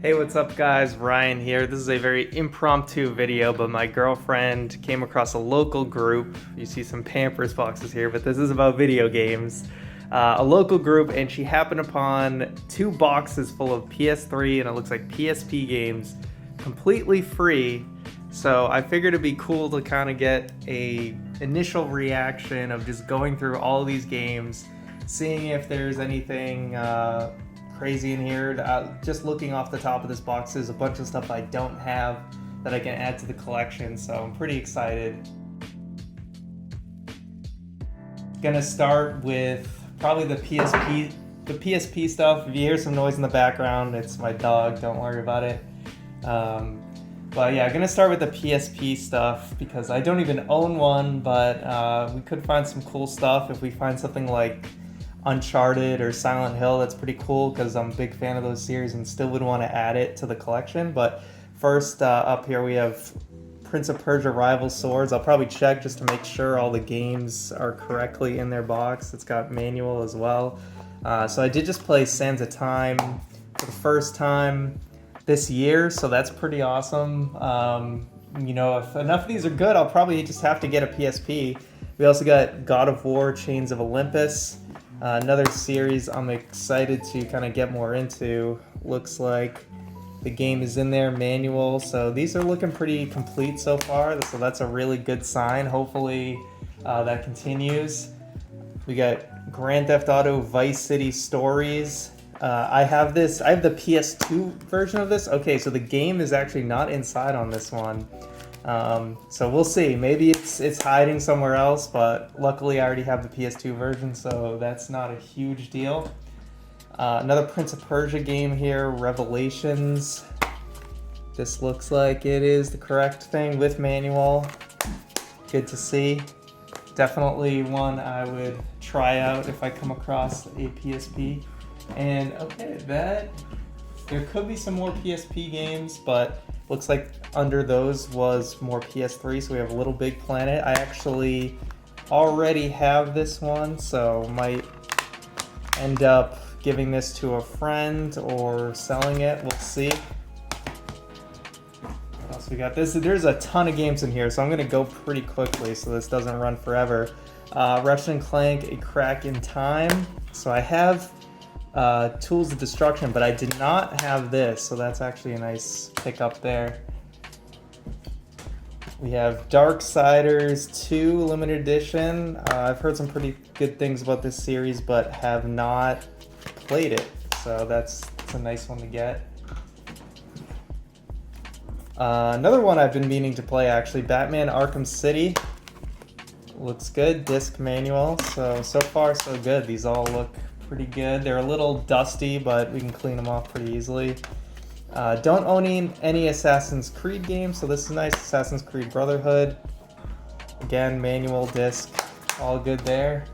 Hey, what's up guys? Ryan here. This is a very impromptu video, but my girlfriend came across a local group. You see some Pampers boxes here, but this is about video games. A local group, and she happened upon two boxes full of PS3 and it looks like PSP games, completely free. So I figured it'd be cool to kind of get a initial reaction of just going through all of these games, seeing if there's anything crazy in here. Just looking off the top of this box, there's a bunch of stuff I don't have that I can add to the collection, so I'm pretty excited. Gonna start with probably the PSP stuff. If you hear some noise in the background, it's my dog, don't worry about it. But yeah, I'm gonna start with the PSP stuff because I don't even own one, but we could find some cool stuff if we find something like Uncharted or Silent Hill. That's pretty cool because I'm a big fan of those series and still would want to add it to the collection. But first up here we have Prince of Persia Rival Swords. I'll probably check just to make sure all the games are correctly in their box. It's got manual as well. So I did just play Sands of Time for the first time this year, so that's pretty awesome. You know, if enough of these are good, I'll probably just have to get a PSP. We also got God of War Chains of Olympus. Another series I'm excited to kind of get more into. Looks like the game is in there, manual, so these are looking pretty complete so far, so that's a really good sign. Hopefully that continues. We got Grand Theft Auto Vice City Stories. I have the PS2 version of this. Okay, so the game is actually not inside on this one. So we'll see. Maybe it's hiding somewhere else, but luckily I already have the PS2 version, so that's not a huge deal. Another Prince of Persia game here, Revelations. This looks like it is the correct thing with manual. Good to see. Definitely one I would try out if I come across a PSP. And okay, there could be some more PSP games, but looks like under those was more PS3, so we have Little Big Planet. I actually already have this one, so might end up giving this to a friend or selling it. We'll see. What else we got? There's a ton of games in here, so I'm going to go pretty quickly so this doesn't run forever. Ratchet and Clank, A Crack in Time. So I have Tools of Destruction, but I did not have this, so that's actually a nice pickup there. We have Darksiders 2 limited edition. I've heard some pretty good things about this series, but have not played it, so that's a nice one to get. Another one I've been meaning to play, actually, Batman Arkham City. Looks good, disc manual, so far so good. These all look pretty good. They're a little dusty, but we can clean them off pretty easily. Don't own any Assassin's Creed games, so this is nice. Assassin's Creed Brotherhood. Again, manual, disc, all good there.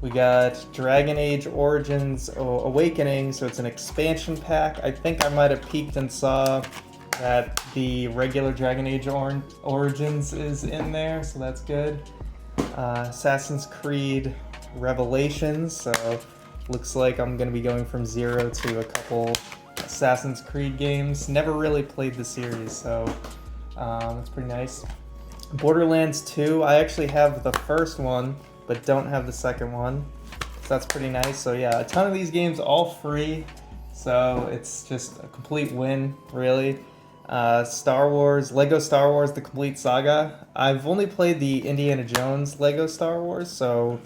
We got Dragon Age Origins Awakening, so it's an expansion pack. I think I might have peeked and saw that the regular Dragon Age Origins is in there, so that's good. Assassin's Creed Revelations, so looks like I'm going to be going from 0 to a couple Assassin's Creed games. Never really played the series, so that's pretty nice. Borderlands 2, I actually have the first one, but don't have the second one, so that's pretty nice. So yeah, a ton of these games, all free, so it's just a complete win, really. Star Wars, Lego Star Wars, The Complete Saga. I've only played the Indiana Jones Lego Star Wars, so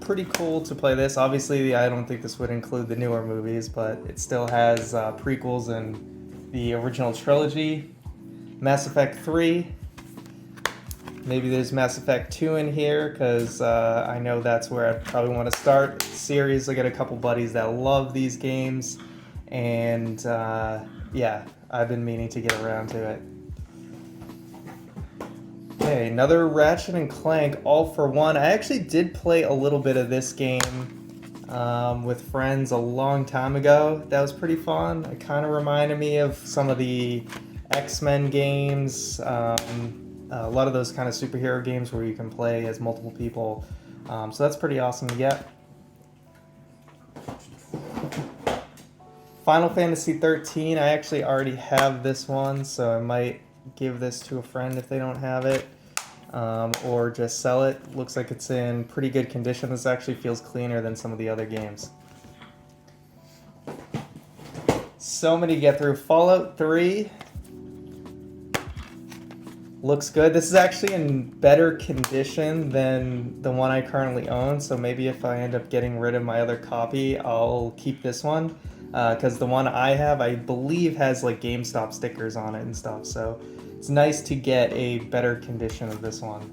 pretty cool to play this. Obviously, I don't think this would include the newer movies, but it still has prequels and the original trilogy. Mass Effect 3. Maybe there's Mass Effect 2 in here, because I know that's where I probably want to start the series. I got a couple buddies that love these games, and yeah, I've been meaning to get around to it. Okay, another Ratchet and Clank, All for One. I actually did play a little bit of this game with friends a long time ago. That was pretty fun. It kind of reminded me of some of the X-Men games, a lot of those kind of superhero games where you can play as multiple people. So that's pretty awesome to get. Final Fantasy 13, I actually already have this one, so I might give this to a friend if they don't have it, or just sell it. Looks like it's in pretty good condition. This actually feels cleaner than some of the other games. So many to get through. Fallout 3 looks good. This is actually in better condition than the one I currently own, so maybe if I end up getting rid of my other copy, I'll keep this one, because the one I have, I believe, has like GameStop stickers on it and stuff, so it's nice to get a better condition of this one.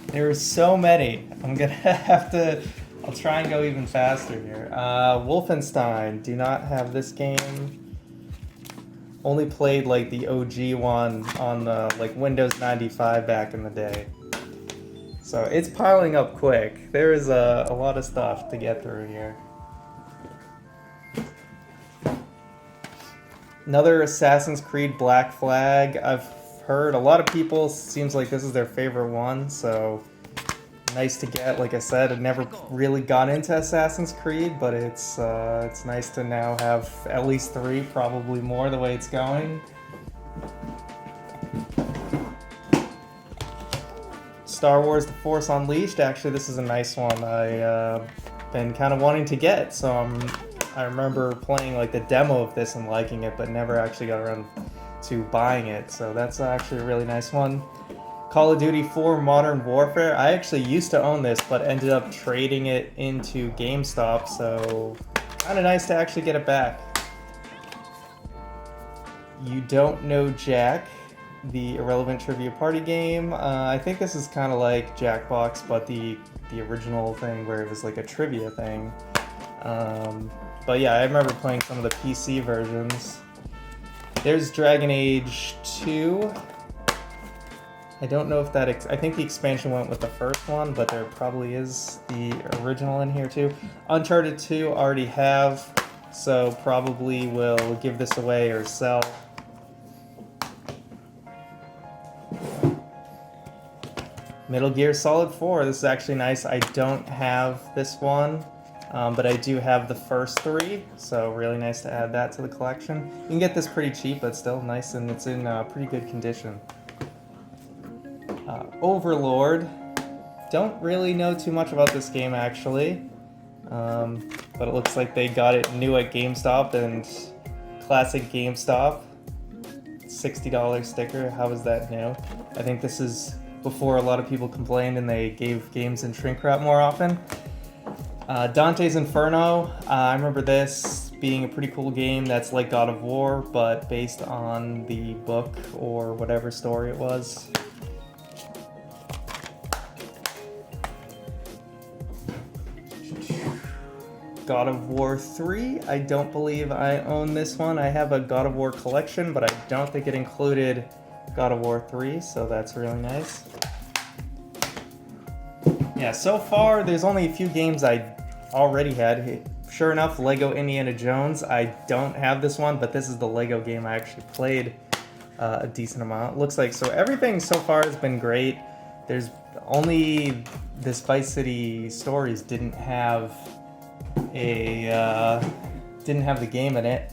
There are so many. I'm gonna have to... I'll try and go even faster here. Wolfenstein, do not have this game. Only played like the OG one on the like Windows 95 back in the day. So it's piling up quick. There is a lot of stuff to get through here. Another Assassin's Creed Black Flag. I've heard a lot of people, seems like this is their favorite one, so nice to get. Like I said, I've never really got into Assassin's Creed, but it's nice to now have at least 3, probably more the way it's going. Star Wars The Force Unleashed, actually this is a nice one. I've been kind of wanting to get, so I remember playing like the demo of this and liking it, but never actually got around to buying it, so that's actually a really nice one. Call of Duty 4 Modern Warfare. I actually used to own this, but ended up trading it into GameStop, so kind of nice to actually get it back. You Don't Know Jack, the Irrelevant Trivia Party game. I think this is kind of like Jackbox, but the original thing where it was like a trivia thing. But yeah, I remember playing some of the PC versions. There's Dragon Age 2. I don't know if that... I think the expansion went with the first one, but there probably is the original in here too. Uncharted 2 already have, so probably will give this away or sell. Metal Gear Solid 4. This is actually nice. I don't have this one, but I do have the first 3, so really nice to add that to the collection. You can get this pretty cheap, but still nice, and it's in pretty good condition. Overlord. Don't really know too much about this game actually, but it looks like they got it new at GameStop, and classic GameStop. $60 sticker. How is that new? I think this is before a lot of people complained and they gave games in shrink wrap more often. Dante's Inferno. I remember this being a pretty cool game that's like God of War, but based on the book or whatever story it was. God of War 3. I don't believe I own this one. I have a God of War collection, but I don't think it included God of War 3, so that's really nice. Yeah, so far there's only a few games I already had. Sure enough, Lego Indiana Jones. I don't have this one, but this is the Lego game I actually played a decent amount. Looks like, so everything so far has been great. There's only this Vice City Stories didn't have the game in it.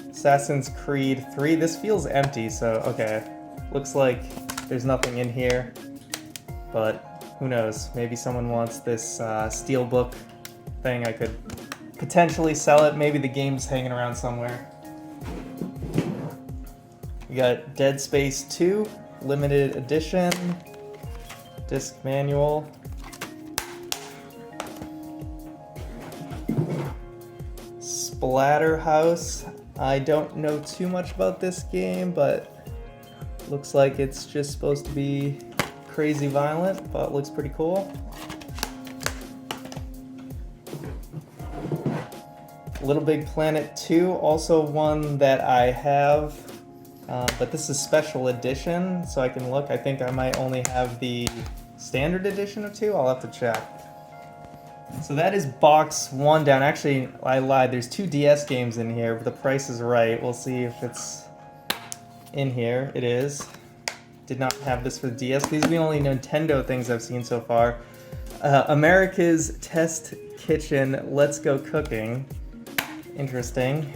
Assassin's Creed 3. This feels empty, so okay. Looks like there's nothing in here, but who knows? Maybe someone wants this steelbook thing. I could potentially sell it. Maybe the game's hanging around somewhere. We got Dead Space 2, limited edition, disc manual. Splatterhouse. I don't know too much about this game, but looks like it's just supposed to be crazy violent, but looks pretty cool. Little Big Planet 2, also one that I have, but this is special edition, so I can look. I think I might only have the standard edition of 2. I'll have to check. So that is box 1 down. Actually, I lied. There's 2 DS games in here, but the price is right. We'll see if it's in here. It is. Did not have this for the DS. These are the only Nintendo things I've seen so far. America's Test Kitchen, Let's Go Cooking. Interesting.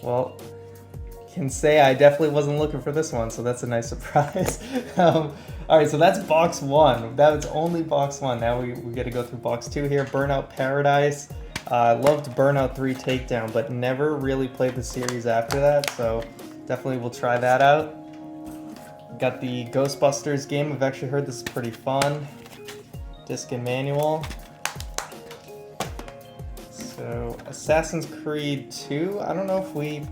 Well, can say I definitely wasn't looking for this one, so that's a nice surprise. Alright, so that's box 1. That was only box 1. Now we get to go through box 2 here. Burnout Paradise. I loved Burnout 3 Takedown, but never really played the series after that, so definitely will try that out. Got the Ghostbusters game. I've actually heard this is pretty fun. Disc and manual. So, Assassin's Creed 2. I don't know if we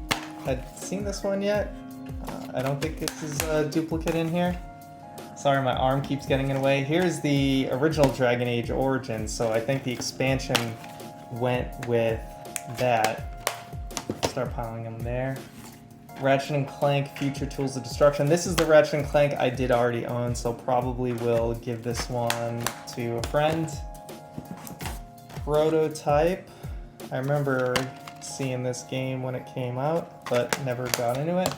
had seen this one yet. I don't think this is a duplicate in here. Sorry, my arm keeps getting in the way. Here's the original Dragon Age Origins, so I think the expansion went with that. Start piling them there. Ratchet and Clank, Future Tools of Destruction. This is the Ratchet and Clank I did already own, so probably will give this one to a friend. Prototype. I remember seeing this game when it came out, but never got into it.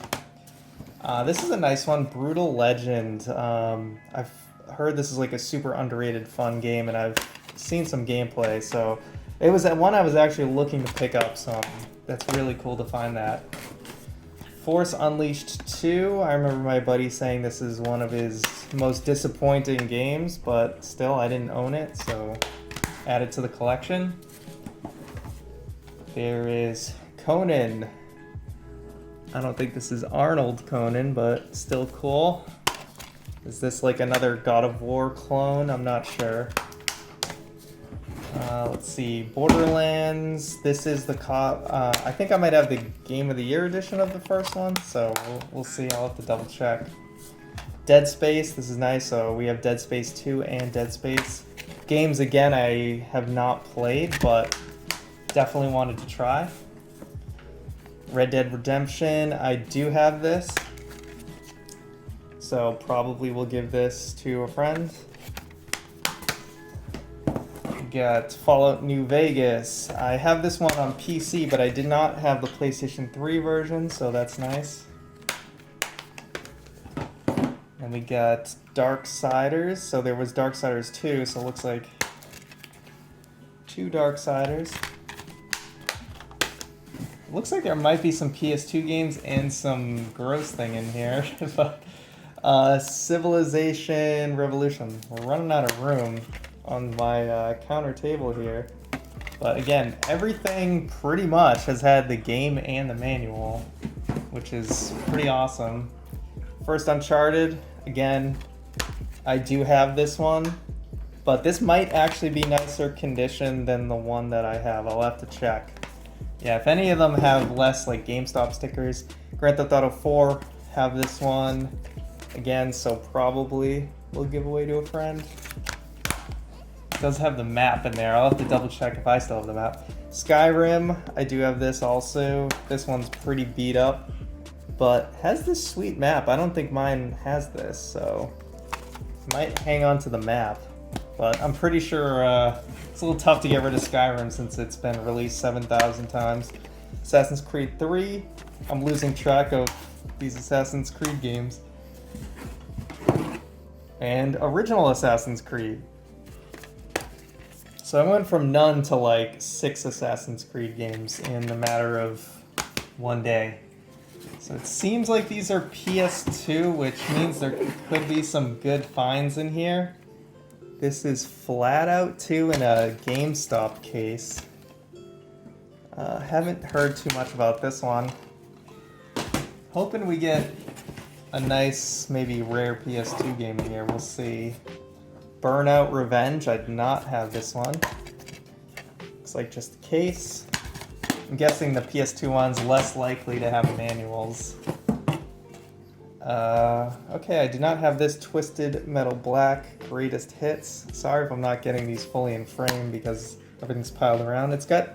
This is a nice one, Brutal Legend. I've heard this is like a super underrated fun game, and I've seen some gameplay, so it was one I was actually looking to pick up, so that's really cool to find that. Force Unleashed 2, I remember my buddy saying this is one of his most disappointing games, but still I didn't own it, so add it to the collection. There is Conan. I don't think this is Arnold Conan, but still cool. Is this like another God of War clone? I'm not sure. Let's see, Borderlands. This is the I think I might have the Game of the Year edition of the first one, so we'll see. I'll have to double check. Dead Space. This is nice. So we have Dead Space 2 and Dead Space. Games, again, I have not played, but definitely wanted to try. Red Dead Redemption. I do have this, so probably will give this to a friend. Got Fallout New Vegas. I have this one on PC, but I did not have the PlayStation 3 version, so that's nice. And we got Darksiders. So there was Darksiders 2, so it looks like 2 Darksiders. Looks like there might be some PS2 games and some gross thing in here. But Civilization Revolution. We're running out of room on my counter table here. But again, everything pretty much has had the game and the manual, which is pretty awesome. First Uncharted, again, I do have this one, but this might actually be nicer condition than the one that I have. I'll have to check. Yeah, if any of them have less like GameStop stickers. Grand Theft Auto 4, have this one again, so probably will give away to a friend. It does have the map in there. I'll have to double check if I still have the map. Skyrim, I do have this also. This one's pretty beat up, but has this sweet map. I don't think mine has this, so might hang on to the map. But I'm pretty sure it's a little tough to get rid of Skyrim since it's been released 7,000 times. Assassin's Creed 3, I'm losing track of these Assassin's Creed games. And original Assassin's Creed. So I went from none to like 6 Assassin's Creed games in a matter of one day. So it seems like these are PS2, which means there could be some good finds in here. This is Flat Out 2 in a GameStop case. Haven't heard too much about this one. Hoping we get a nice, maybe rare PS2 game in here. We'll see. Burnout Revenge. I did not have this one. Looks like just a case. I'm guessing the PS2 one's less likely to have manuals. Okay, I do not have this Twisted Metal Black Greatest Hits. Sorry if I'm not getting these fully in frame because everything's piled around. It's got,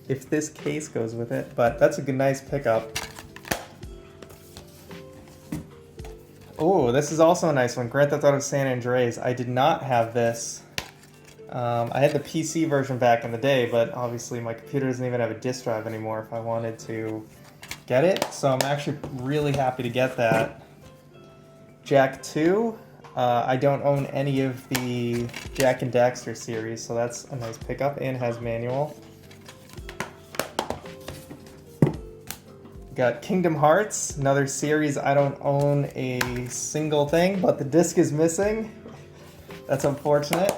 if this case goes with it, but that's a good, nice pickup. Oh, this is also a nice one. Grand Theft Auto San Andreas. I did not have this. I had the PC version back in the day, but obviously my computer doesn't even have a disk drive anymore if I wanted to get it. So I'm actually really happy to get that. Jack 2. I don't own any of the Jak and Daxter series, so that's a nice pickup, and has manual. Got Kingdom Hearts, another series I don't own a single thing, but the disc is missing. That's unfortunate.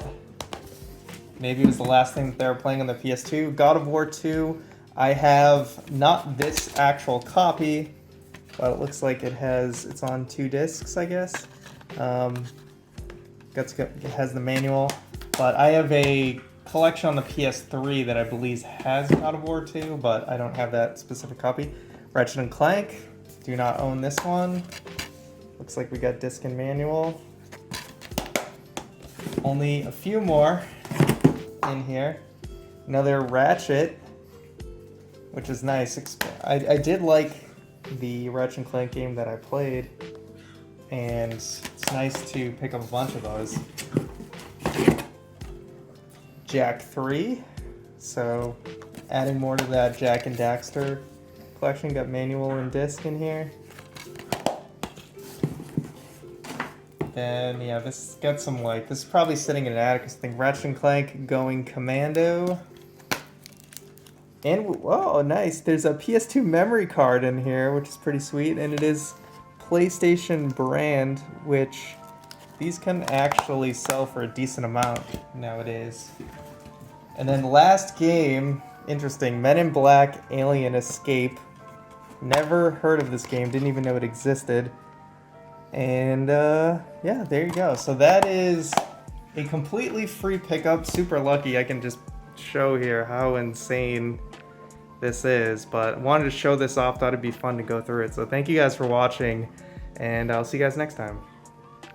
Maybe it was the last thing that they were playing on the PS2. God of War 2, I have not this actual copy, but it looks like it's on 2 discs, I guess. It has the manual, but I have a collection on the PS3 that I believe has God of War 2, but I don't have that specific copy. Ratchet and Clank, do not own this one. Looks like we got disc and manual. Only a few more in here. Another Ratchet, which is nice. I did like the Ratchet and Clank game that I played, and it's nice to pick up a bunch of those. Jak 3, so adding more to that Jak and Daxter collection. Got manual and disc in here. Then yeah, this got some this is probably sitting in an attic. I think Ratchet and Clank Going Commando. And whoa, nice. There's a PS2 memory card in here, which is pretty sweet, and it is PlayStation brand, which these can actually sell for a decent amount nowadays. And then last game, interesting, Men in Black Alien Escape. Never heard of this game, didn't even know it existed. And yeah, there you go. So that is a completely free pickup. Super lucky. I can just show here how insane this is, but I wanted to show this off. Thought it'd be fun to go through it. So thank you guys for watching, and I'll see you guys next time.